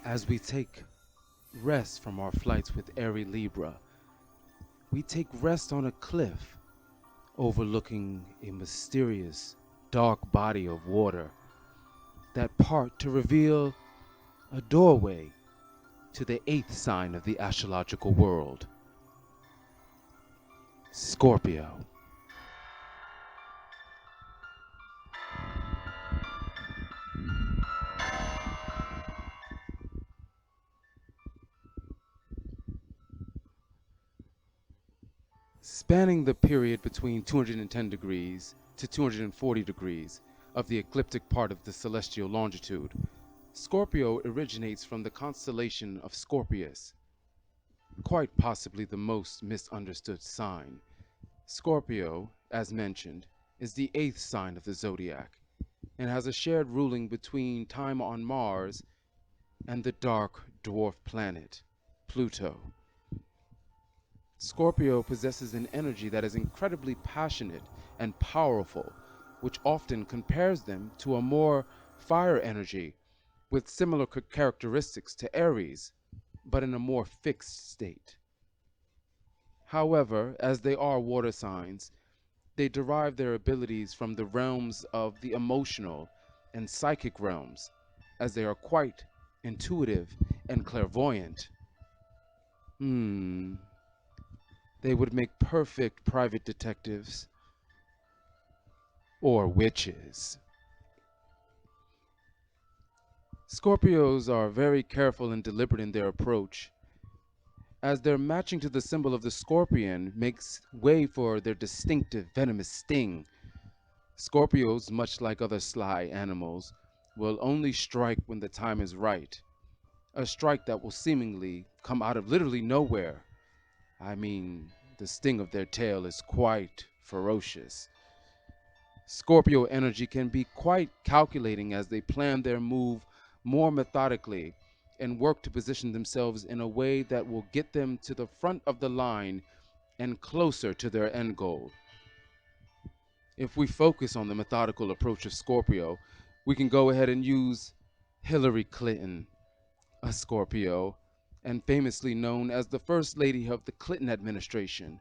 As we take rest from our flights with airy Libra, we take rest on a cliff overlooking a mysterious, dark body of water that part to reveal a doorway to the eighth sign of the astrological world, Scorpio. Spanning the period between 210 degrees to 240 degrees of the ecliptic part of the celestial longitude, Scorpio originates from the constellation of Scorpius, quite possibly the most misunderstood sign. Scorpio, as mentioned, is the eighth sign of the zodiac and has a shared ruling between time on Mars and the dark dwarf planet, Pluto. Scorpio possesses an energy that is incredibly passionate and powerful, which often compares them to a more fire energy with similar characteristics to Aries, but in a more fixed state. However, as they are water signs, they derive their abilities from the realms of the emotional and psychic realms, as they are quite intuitive and clairvoyant. Hmm, they would make perfect private detectives or witches. Scorpios are very careful and deliberate in their approach, as their matching to the symbol of the scorpion makes way for their distinctive venomous sting. Scorpios, much like other sly animals, will only strike when the time is right, a strike that will seemingly come out of literally nowhere. I mean, the sting of their tail is quite ferocious. Scorpio energy can be quite calculating as they plan their move more methodically and work to position themselves in a way that will get them to the front of the line and closer to their end goal. If we focus on the methodical approach of Scorpio, we can go ahead and use Hillary Clinton, a Scorpio, and famously known as the First Lady of the Clinton administration.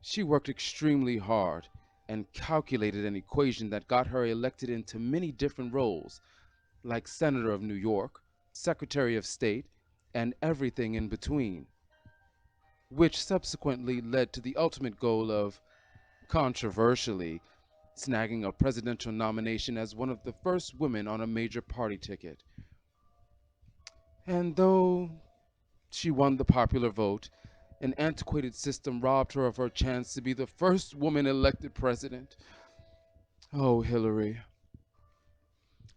She worked extremely hard and calculated an equation that got her elected into many different roles, like Senator of New York, Secretary of State, and everything in between, which subsequently led to the ultimate goal of, controversially, snagging a presidential nomination as one of the first women on a major party ticket. And though she won the popular vote, an antiquated system robbed her of her chance to be the first woman elected president. Oh, Hillary.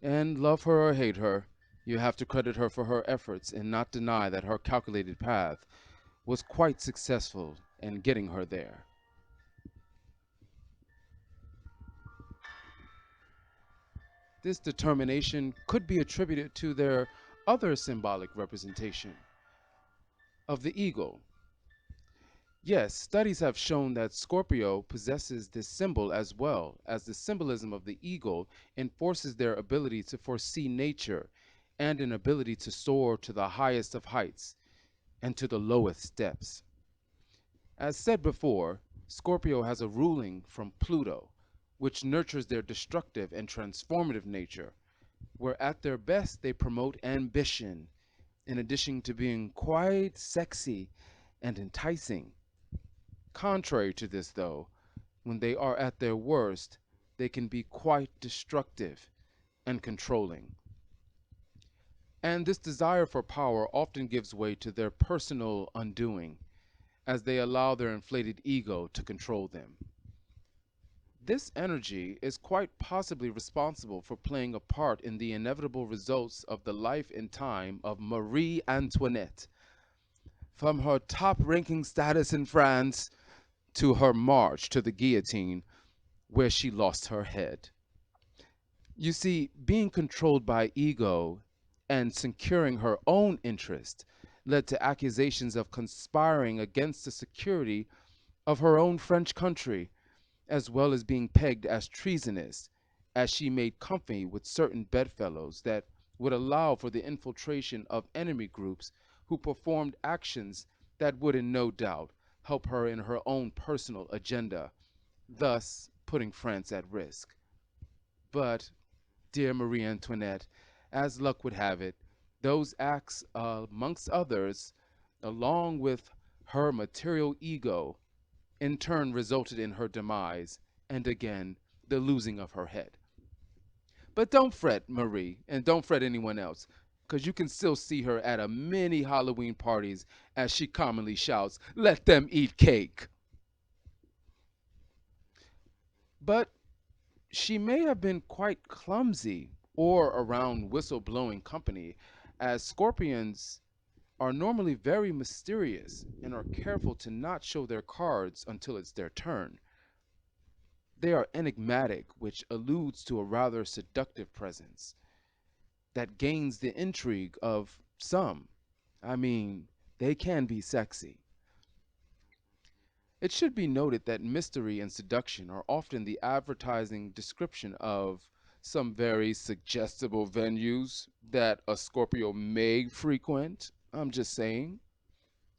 And love her or hate her, you have to credit her for her efforts and not deny that her calculated path was quite successful in getting her there. This determination could be attributed to their other symbolic representation of the eagle. Yes, studies have shown that Scorpio possesses this symbol as well, as the symbolism of the eagle enforces their ability to foresee nature and an ability to soar to the highest of heights and to the lowest depths. As said before, Scorpio has a ruling from Pluto, which nurtures their destructive and transformative nature, where at their best they promote ambition, in addition to being quite sexy and enticing. Contrary to this, though, when they are at their worst, they can be quite destructive and controlling. And this desire for power often gives way to their personal undoing, as they allow their inflated ego to control them. This energy is quite possibly responsible for playing a part in the inevitable results of the life and time of Marie Antoinette, from her top ranking status in France to her march to the guillotine, where she lost her head. You see, being controlled by ego and securing her own interest led to accusations of conspiring against the security of her own French country, as well as being pegged as treasonous, as she made company with certain bedfellows that would allow for the infiltration of enemy groups who performed actions that would, in no doubt, help her in her own personal agenda, thus putting France at risk. But, dear Marie Antoinette, as luck would have it, those acts, amongst others, along with her material ego, in turn resulted in her demise and again the losing of her head. But don't fret, Marie, and don't fret anyone else, because you can still see her at a many Halloween parties as she commonly shouts, "Let them eat cake." But she may have been quite clumsy or around whistleblowing company, as Scorpions are normally very mysterious and are careful to not show their cards until it's their turn. They are enigmatic, which alludes to a rather seductive presence that gains the intrigue of some. I mean, they can be sexy. It should be noted that mystery and seduction are often the advertising description of some very suggestible venues that a Scorpio may frequent. I'm just saying,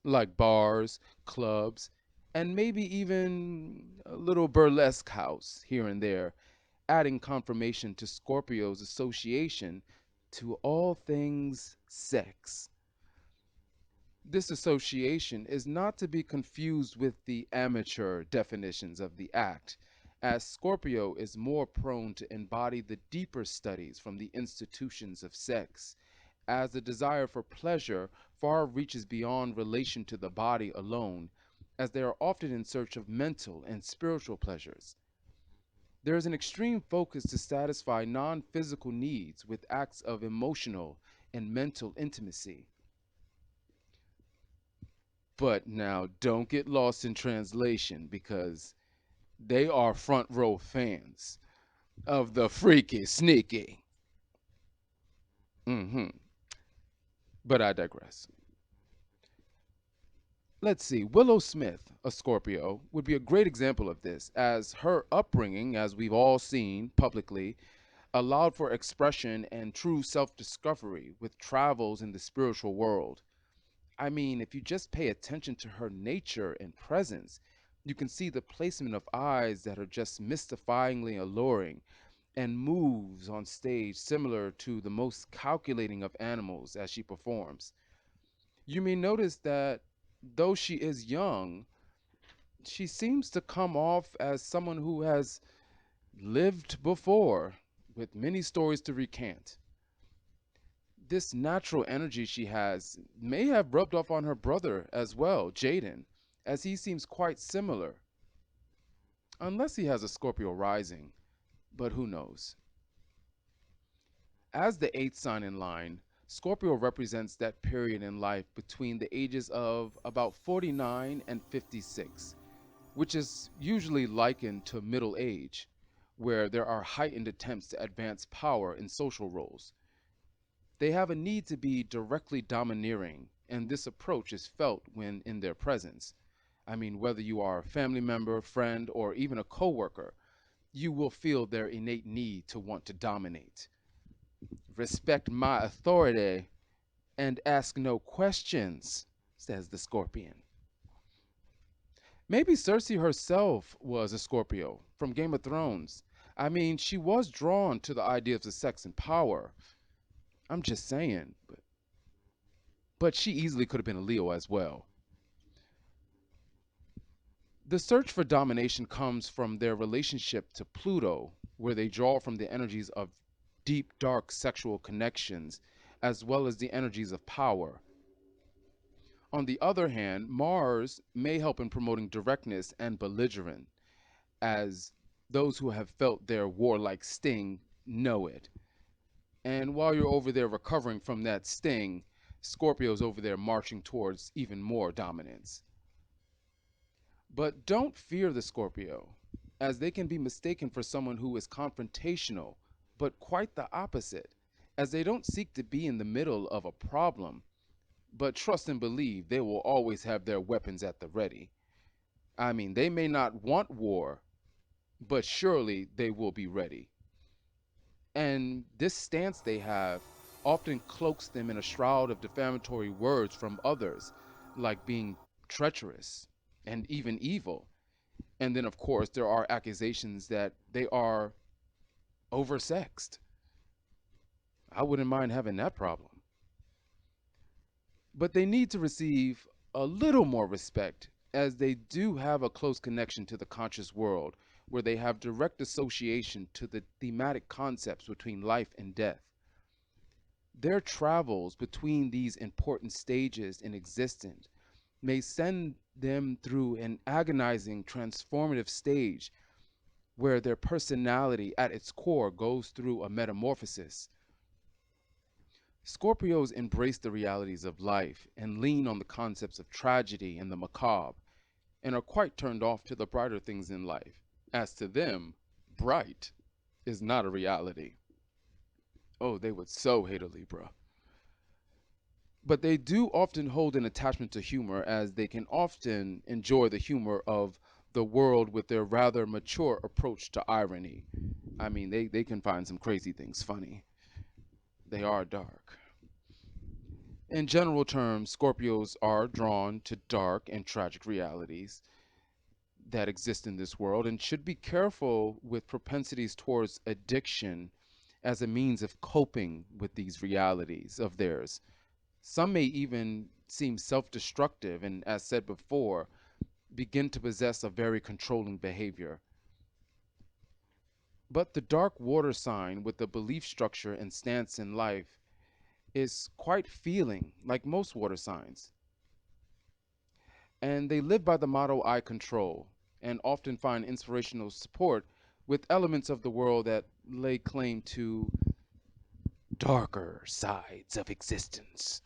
like bars, clubs, and maybe even a little burlesque house here and there, adding confirmation to Scorpio's association to all things sex. This association is not to be confused with the amateur definitions of the act, as Scorpio is more prone to embody the deeper studies from the institutions of sex, as the desire for pleasure far reaches beyond relation to the body alone, as they are often in search of mental and spiritual pleasures. There is an extreme focus to satisfy non physical needs with acts of emotional and mental intimacy. But now don't get lost in translation because they are front row fans of the freaky sneaky. Hmm. But I digress. Let's see. Willow Smith, a Scorpio, would be a great example of this, as her upbringing, as we've all seen publicly, allowed for expression and true self discovery with travels in the spiritual world. I mean, if you just pay attention to her nature and presence, you can see the placement of eyes that are just mystifyingly alluring and moves on stage similar to the most calculating of animals as she performs. You may notice that though she is young, she seems to come off as someone who has lived before with many stories to recant. This natural energy she has may have rubbed off on her brother as well, Jaden, as he seems quite similar, unless he has a Scorpio rising, but who knows. As the eighth sign in line, Scorpio represents that period in life between the ages of about 49 and 56, which is usually likened to middle age, where there are heightened attempts to advance power in social roles. They have a need to be directly domineering, and this approach is felt when in their presence. I mean, whether you are a family member, friend, or even a coworker, you will feel their innate need to want to dominate. Respect my authority and ask no questions, says the Scorpion. Maybe Cersei herself was a Scorpio from Game of Thrones. I mean, she was drawn to the ideas of sex and power. I'm just saying, but she easily could have been a Leo as well. The search for domination comes from their relationship to Pluto, where they draw from the energies of deep, dark sexual connections, as well as the energies of power. On the other hand, Mars may help in promoting directness and belligerence, as those who have felt their warlike sting know it. And while you're over there recovering from that sting, Scorpio's over there marching towards even more dominance. But don't fear the Scorpio, as they can be mistaken for someone who is confrontational, but quite the opposite, as they don't seek to be in the middle of a problem, but trust and believe they will always have their weapons at the ready. I mean, they may not want war, but surely they will be ready. And this stance they have often cloaks them in a shroud of defamatory words from others, like being treacherous and even evil. And then, of course, there are accusations that they are oversexed. I wouldn't mind having that problem. But they need to receive a little more respect, as they do have a close connection to the conscious world, where they have direct association to the thematic concepts between life and death. Their travels between these important stages in existence may send them through an agonizing, transformative stage where their personality at its core goes through a metamorphosis. Scorpios embrace the realities of life and lean on the concepts of tragedy and the macabre, and are quite turned off to the brighter things in life. As to them, bright is not a reality. Oh, they would so hate a Libra. But they do often hold an attachment to humor, as they can often enjoy the humor of the world with their rather mature approach to irony. I mean, they can find some crazy things funny. They are dark. In general terms, Scorpios are drawn to dark and tragic realities that exist in this world and should be careful with propensities towards addiction as a means of coping with these realities of theirs. Some may even seem self destructive and, as said before, begin to possess a very controlling behavior. But the dark water sign, with the belief structure and stance in life, is quite feeling, like most water signs. And they live by the motto, I control, and often find inspirational support with elements of the world that lay claim to darker sides of existence,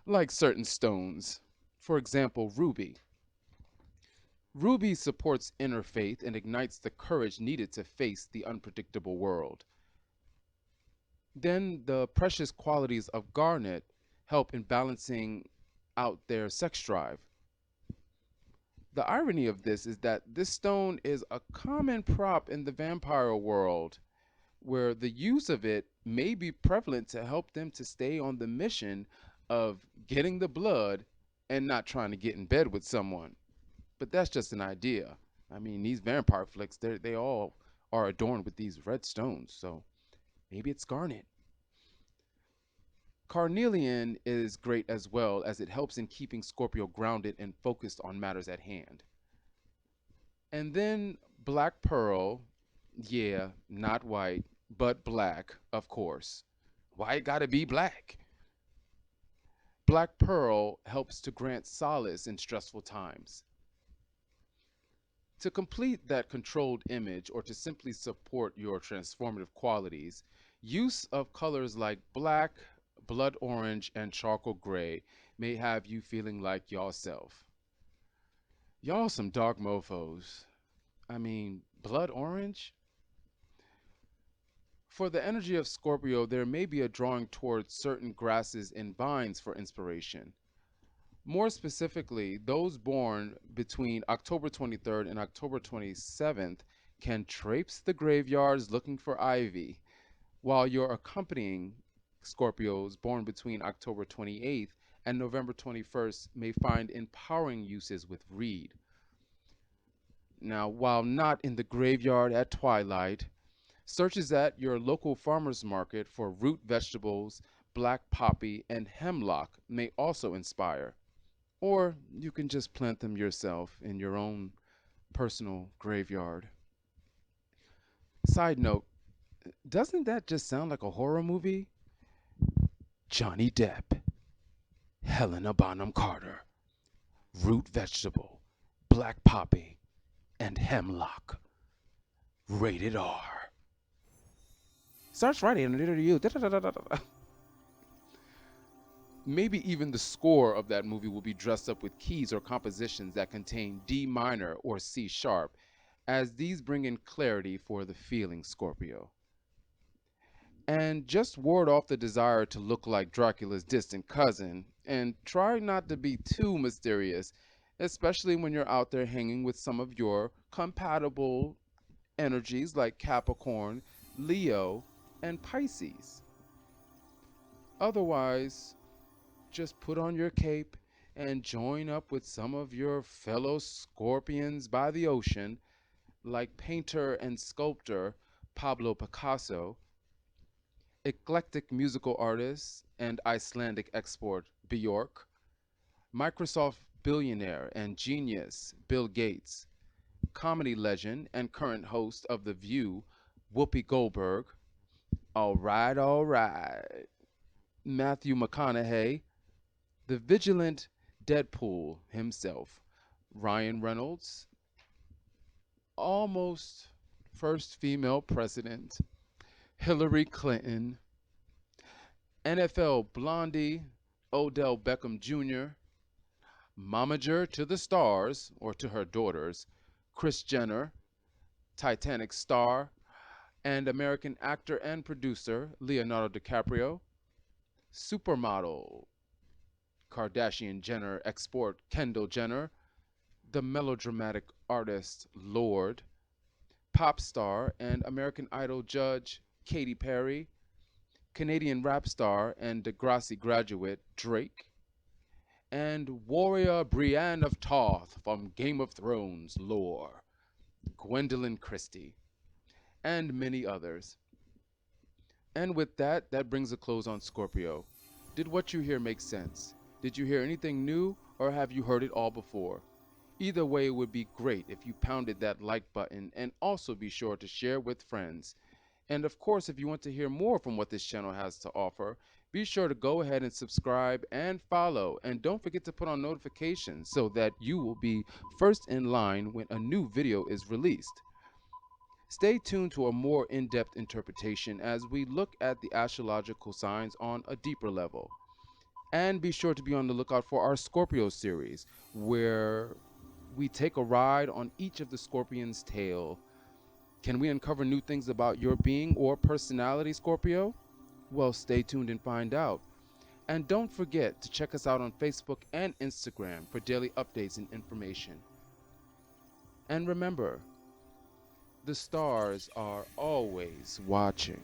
like certain stones. For example, ruby. Ruby supports inner faith and ignites the courage needed to face the unpredictable world. Then the precious qualities of garnet help in balancing out their sex drive. The irony of this is that this stone is a common prop in the vampire world, where the use of it may be prevalent to help them to stay on the mission of getting the blood and not trying to get in bed with someone. But that's just an idea. I mean, these vampire flicks, they all are adorned with these red stones, so maybe it's garnet. Carnelian is great as well, as it helps in keeping Scorpio grounded and focused on matters at hand. And then black pearl, yeah, not white, but black, of course. Why it gotta be black? Black pearl helps to grant solace in stressful times. To complete that controlled image, or to simply support your transformative qualities, use of colors like black, blood orange, and charcoal gray may have you feeling like yourself. Y'all some dark mofos. I mean, blood orange? For the energy of Scorpio, there may be a drawing towards certain grasses and vines for inspiration. More specifically, those born between October 23rd and October 27th can traipse the graveyards looking for ivy, while your accompanying Scorpios born between October 28th and November 21st may find empowering uses with reed. Now, while not in the graveyard at twilight, searches at your local farmer's market for root vegetables, black poppy, and hemlock may also inspire. Or you can just plant them yourself in your own personal graveyard. Side note, doesn't that just sound like a horror movie? Johnny Depp, Helena Bonham Carter, root vegetable, black poppy, and hemlock. Rated R. Starts writing and later you. Maybe even the score of that movie will be dressed up with keys or compositions that contain D minor or C sharp, as these bring in clarity for the feeling, Scorpio. And just ward off the desire to look like Dracula's distant cousin, and try not to be too mysterious, especially when you're out there hanging with some of your compatible energies like Capricorn, Leo, and Pisces. Otherwise, just put on your cape and join up with some of your fellow scorpions by the ocean, like painter and sculptor Pablo Picasso, eclectic musical artist and Icelandic export Bjork, Microsoft billionaire and genius Bill Gates, comedy legend and current host of The View Whoopi Goldberg, all right, Matthew McConaughey, the vigilant Deadpool himself, Ryan Reynolds, almost first female president, Hillary Clinton, NFL blondie, Odell Beckham Jr., momager to the stars, or to her daughters, Kris Jenner, Titanic star, and American actor and producer Leonardo DiCaprio, supermodel Kardashian Jenner export Kendall Jenner, the melodramatic artist Lorde, pop star and American Idol judge Katy Perry, Canadian rap star and Degrassi graduate Drake, and warrior Brienne of Tarth from Game of Thrones lore, Gwendolyn Christie, and many others. And with that, that brings a close on Scorpio. Did what you hear make sense? Did you hear anything new, or have you heard it all before? Either way, it would be great if you pounded that like button, and also be sure to share with friends. And of course, if you want to hear more from what this channel has to offer, be sure to go ahead and subscribe and follow. And don't forget to put on notifications so that you will be first in line when a new video is released. Stay tuned to a more in-depth interpretation as we look at the astrological signs on a deeper level. And be sure to be on the lookout for our Scorpio series, where we take a ride on each of the Scorpion's tail. Can we uncover new things about your being or personality, Scorpio? Well, stay tuned and find out. And don't forget to check us out on Facebook and Instagram for daily updates and information. And remember, the stars are always watching.